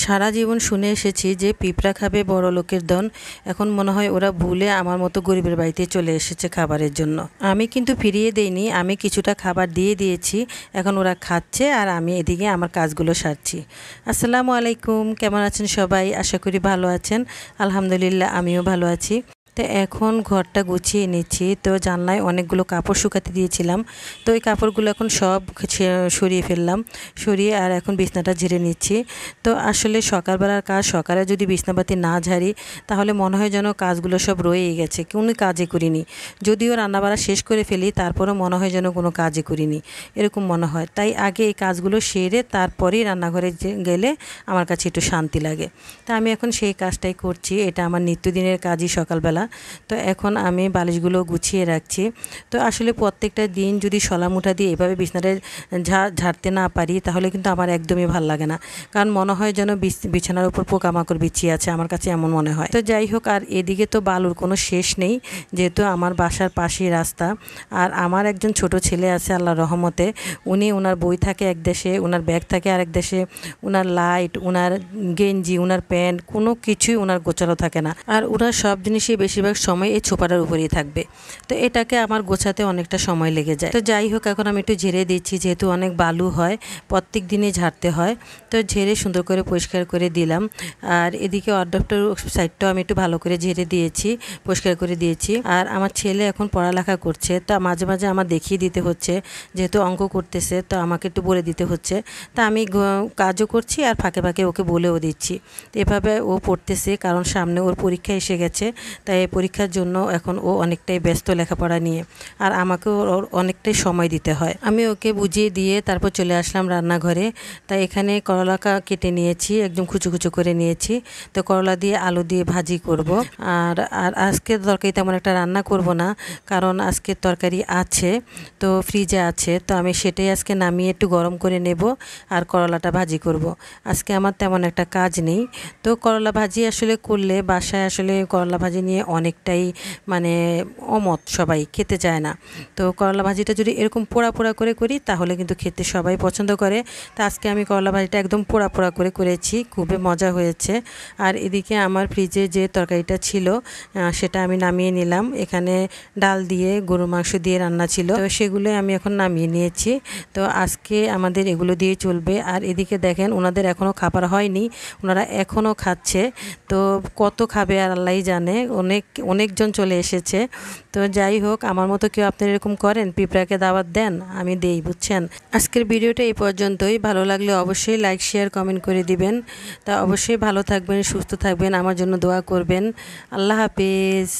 সারা জীবন শুনে এসেছি যে পিঁপড়া খাবে বড় লোকের ধন। এখন মনে হয় ওরা ভুলে আমার মতো গরিবের বাড়িতে চলে এসেছে খাবারের জন্য। আমি কিন্তু ফিরিয়ে দেইনি, আমি কিছুটা খাবার দিয়ে দিয়েছি। এখন ওরা খাচ্ছে আর আমি এদিকে আমার কাজগুলো সারছি। আসসালামু আলাইকুম, কেমন আছেন সবাই? আশা করি ভালো আছেন। আলহামদুলিল্লাহ, আমিও ভালো আছি। তো এখন ঘরটা গুছিয়ে নিচ্ছি। তো জানলায় অনেকগুলো কাপড় শুকাতে দিয়েছিলাম, তো ওই কাপড়গুলো এখন সব সরিয়ে ফেললাম, সরিয়ে আর এখন বিছনাটা ঝেড়ে নিচ্ছি। তো আসলে সকালবেলার কাজ সকালে যদি বিছনাপাতি না ঝাড়ি তাহলে মনে হয় যেন কাজগুলো সব রয়েই গেছে, কোনো কাজই করিনি। যদিও রান্নাবাড়া শেষ করে ফেলি তারপরেও মনে হয় যেন কোনো কাজই করিনি, এরকম মনে হয়। তাই আগে এই কাজগুলো সেরে তারপরেই রান্নাঘরে গেলে আমার কাছে একটু শান্তি লাগে। তা আমি এখন সেই কাজটাই করছি, এটা আমার নিত্যদিনের কাজই সকালবেলা। তো এখন আমি বালিশগুলো গুছিয়ে রাখছি। তো আসলে প্রত্যেকটা দিন যদি শলামুঠা দিয়ে এভাবে বিছানাটা ঝাড়তে না পারি তাহলে কিন্তু আমার একদমই ভাল লাগে না, কারণ মনে হয় যেন বিছানার উপর পোকামাকড় বিছিয়ে আছে, আমার কাছে এমন মনে হয়। তো যাই হোক, আর এদিকে তো বালুর কোনো শেষ নেই, যেহেতু আমার বাসার পাশেই রাস্তা। আর আমার একজন ছোট ছেলে আছে আল্লাহর রহমতে, উনি ওনার বই থাকে এক দেশে, ওনার ব্যাগ থাকে আরেক দেশে, ওনার লাইট, ওনার গেঞ্জি, ওনার প্যান্ট কোনো কিছুই ওনার গোছানো থাকে না। আর ওনার সব জিনিসই বেশিরভাগ সময় এই ছোপাটার উপরেই থাকবে। তো এটাকে আমার গোছাতে অনেকটা সময় লেগে যায়। তো যাই হোক, এখন আমি একটু ঝেড়ে দিচ্ছি, যেহেতু অনেক বালু হয়, প্রত্যেক দিনই ঝাড়তে হয়। তো ঝেড়ে সুন্দর করে পরিষ্কার করে দিলাম। আর এদিকে অর্ধেকটার সাইডটাও আমি একটু ভালো করে ঝেড়ে দিয়েছি, পরিষ্কার করে দিয়েছি। আর আমার ছেলে এখন পড়ালেখা করছে, তো মাঝে মাঝে আমার দেখিয়ে দিতে হচ্ছে, যেহেতু অঙ্ক করতেছে তো আমাকে একটু বলে দিতে হচ্ছে। তা আমি কাজও করছি আর ফাঁকে ফাঁকে ওকে বলেও দিচ্ছি। তো এভাবে ও পড়তেছে, কারণ সামনে ওর পরীক্ষা এসে গেছে। তাই পরীক্ষার জন্য এখন ও অনেকটাই ব্যস্ত লেখাপড়া নিয়ে, আর আমাকেও ওর অনেকটাই সময় দিতে হয়। আমি ওকে বুঝিয়ে দিয়ে তারপর চলে আসলাম রান্নাঘরে। তাই এখানে করলা কেটে নিয়েছি, একদম কুচো কুচো করে নিয়েছি। তো করলা দিয়ে আলু দিয়ে ভাজি করব। আর আর আজকে তরকারি তেমন একটা রান্না করব না, কারণ আজকে তরকারি আছে, তো ফ্রিজে আছে। তো আমি সেটাই আজকে নামিয়ে একটু গরম করে নেব আর করলাটা ভাজি করব। আজকে আমার তেমন একটা কাজ নেই। তো করলা ভাজি আসলে করলে বাসায় আসলে করলা ভাজি নিয়ে অনেকটাই মানে অমত, সবাই খেতে চায় না। তো করলা ভাজিটা যদি এরকম পোড়া পোড়া করে করি তাহলে কিন্তু খেতে সবাই পছন্দ করে। তো আজকে আমি করলা ভাজিটা একদম পোড়া পোড়া করে করেছি, খুবই মজা হয়েছে। আর এদিকে আমার ফ্রিজে যে তরকারিটা ছিল সেটা আমি নামিয়ে নিলাম। এখানে ডাল দিয়ে গরুর মাংস দিয়ে রান্না ছিল, তো সেগুলো আমি এখন নামিয়ে নিয়েছি। তো আজকে আমাদের এগুলো দিয়ে চলবে। আর এদিকে দেখেন, ওনাদের এখনও খাবার হয়নি, ওনারা এখনও খাচ্ছে। তো কত খাবে আর আল্লাহই জানে, অনেকজন চলে এসেছে। তো যাই হোক, আমার মতো কেউ আপনারা এরকম করেন, পিঁপড়াকে দাওয়াত দেন? আমি দেই, বুঝছেন। আজকের ভিডিওটা এই পর্যন্তই। ভালো লাগলে অবশ্যই লাইক শেয়ার কমেন্ট করে দিবেন। তা অবশ্যই ভালো থাকবেন, সুস্থ থাকবেন, আমার জন্য দোয়া করবেন। আল্লাহ হাফেজ।